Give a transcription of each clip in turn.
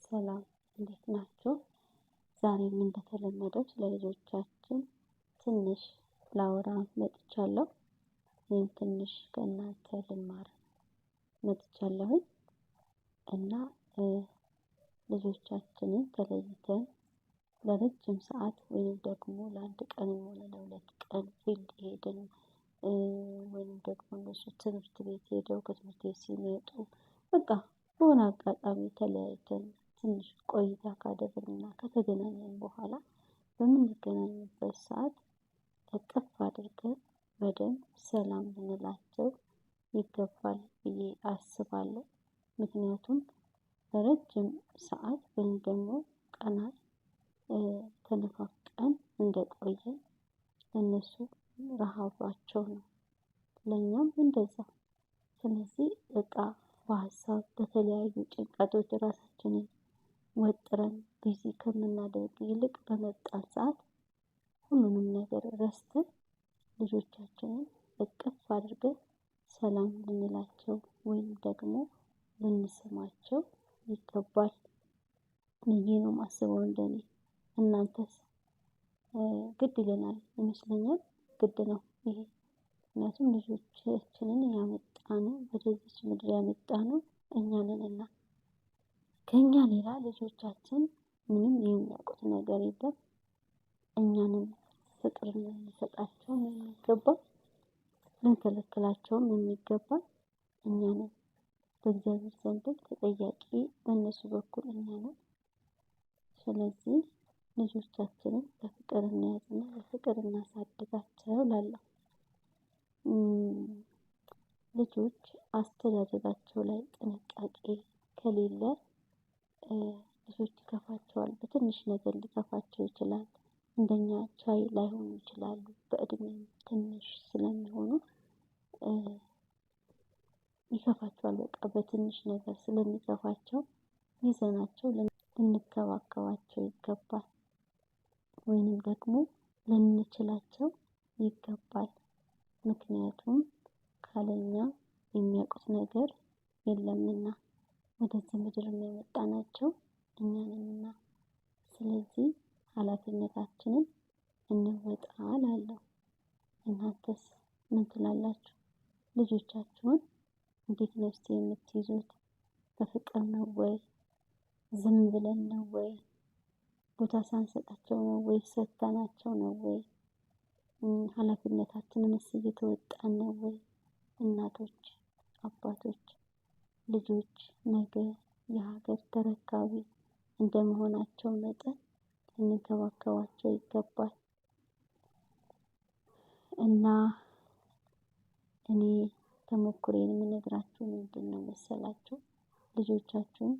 ሰላም እንዴት ናችሁ? ዛሬም እንደተለመደው ስለ ልጆቻችን ትንሽ ላወራ መጥቻለሁ። ወይም ትንሽ ከእናንተ ልማር መጥቻለሁ እና ልጆቻችንን ተለይተን ለረጅም ሰዓት ወይም ደግሞ ለአንድ ቀንም ሆነ ለሁለት ቀን ፊልድ ሄደን ወይም ደግሞ እነሱ ትምህርት ቤት ሄደው ከትምህርት ቤት ሲመጡ በቃ በሆነ አጋጣሚ ተለያይተን ትንሽ ቆይታ ካደረግንና ከተገናኘን በኋላ በምንገናኝበት ሰዓት እቅፍ አድርገን በደንብ ሰላም ልንላቸው ይገባል ብዬ አስባለሁ። ምክንያቱም ለረጅም ሰዓት ወይም ደግሞ ቀናት ተነፋፍቀን እንደቆየን ለእነሱ ረሃባቸው ነው፣ ለእኛም እንደዛ። ስለዚህ በቃ በሀሳብ በተለያዩ ጭንቀቶች ራሳችንን ወጥረን ቢዚ ከምናደርግ ይልቅ በመጣን ሰዓት ሁሉንም ነገር ረስተን ልጆቻችንን እቅፍ አድርገን ሰላም ልንላቸው ወይም ደግሞ ልንስማቸው ይገባል ብዬ ነው የማስበው እንደኔ። እናንተስ? ግድ ይለናል ይመስለኛል፣ ግድ ነው ይሄ። ምክንያቱም ልጆቻችንን ያመጣነው ወደዚች ምድር ያመጣነው እኛ ነንና ከእኛ ሌላ ልጆቻችን ምንም የሚያውቁት ነገር የለም። እኛንም ፍቅር ልንሰጣቸው የሚገባው ልንከለክላቸውም የሚገባ እኛ ነን። በእግዚአብሔር ዘንድ ተጠያቂ በእነሱ በኩል እኛ ነን። ስለዚህ ልጆቻችንን በፍቅር እንያዝና በፍቅር እናሳድጋቸው እላለሁ። ልጆች አስተዳደጋቸው ላይ ጥንቃቄ ከሌለ ልጆች ይከፋቸዋል። በትንሽ ነገር ሊከፋቸው ይችላል። እንደኛ ቻይ ላይሆኑ ይችላሉ። በእድሜም ትንሽ ስለሚሆኑ ይከፋቸዋል። በቃ በትንሽ ነገር ስለሚከፋቸው ይዘናቸው ልንከባከባቸው ይገባል። ወይንም ደግሞ ልንችላቸው ይገባል። ምክንያቱም ካለኛ የሚያውቁት ነገር የለምና ወደዚህ ምድር የመጣናቸው እኛ ነንና። ስለዚህ ኃላፊነታችንን እንወጣ እላለሁ። እናንተስ ምን ትላላችሁ? ልጆቻችሁን እንዴት ነው እስቲ የምትይዙት? በፍቅር ነው ወይ? ዝም ብለን ነው ወይ? ቦታ ሳንሰጣቸው ነው ወይ? ሰጥተናቸው ነው ወይ? ኃላፊነታችንንስ እየተወጣን ነው ወይ? እናቶች፣ አባቶች፣ ልጆች ነገ የሀገር ተረካቢ እንደመሆናቸው መጠን ልንከባከባቸው ይገባል። እና እኔ ተሞክሮዬን የምነግራችሁ ምንድነው መሰላችሁ? ልጆቻችሁን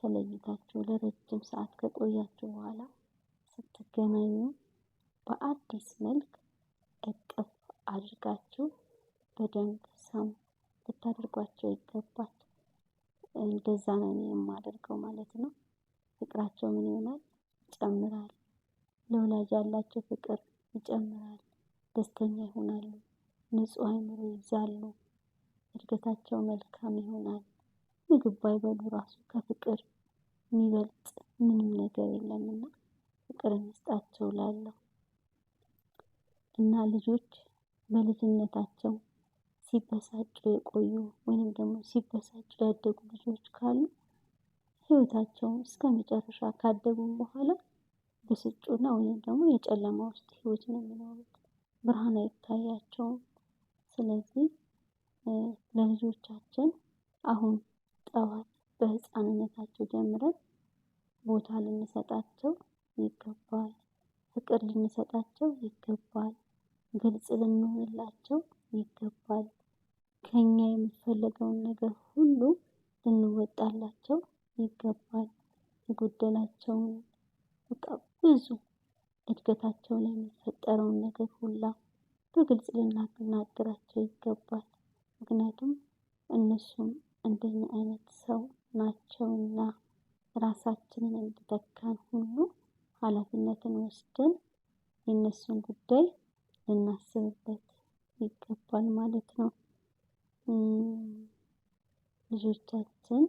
ተለይታችሁ ለረጅም ሰዓት ከቆያችሁ በኋላ ስትገናኙ በአዲስ መልክ እቅፍ አድርጋችሁ በደንብ ሳም ልታደርጓቸው ይገባል። እንደዛ ነው እኔ የማደርገው ማለት ነው። ፍቅራቸው ምን ይሆናል? ይጨምራል። ለወላጅ ያላቸው ፍቅር ይጨምራል። ደስተኛ ይሆናሉ። ንጹህ አእምሮ ይይዛሉ። እድገታቸው መልካም ይሆናል። ምግብ ባይበሉ ራሱ ከፍቅር የሚበልጥ ምንም ነገር የለምና ፍቅር እንስጣቸው እላለሁ። እና ልጆች በልጅነታቸው ሲበሳጩ የቆዩ ወይንም ደግሞ ሲበሳጩ ያደጉ ልጆች ካሉ ህይወታቸውን እስከመጨረሻ ካደጉም በኋላ ብስጩና ወይም ደግሞ የጨለማ ውስጥ ህይወት ነው የሚኖሩት። ብርሃን አይታያቸውም። ስለዚህ ለልጆቻችን አሁን ጠዋት በህፃንነታቸው ጀምረን ቦታ ልንሰጣቸው ይገባል። ፍቅር ልንሰጣቸው ይገባል። ግልጽ ልንሆንላቸው ይገባል። ከኛ የሚፈለገውን ነገር ሁሉ ልንወጣላቸው ይገባል። የጎደላቸውን በቃ ብዙ እድገታቸው ላይ የሚፈጠረውን ነገር ሁላ በግልጽ ልናገራቸው ይገባል። ምክንያቱም እነሱም እንደኛ አይነት ሰው ናቸውና ራሳችንን እንድተካን ሁሉ ኃላፊነትን ወስደን የእነሱን ጉዳይ ልናስብበት ይገባል ማለት ነው። ልጆቻችን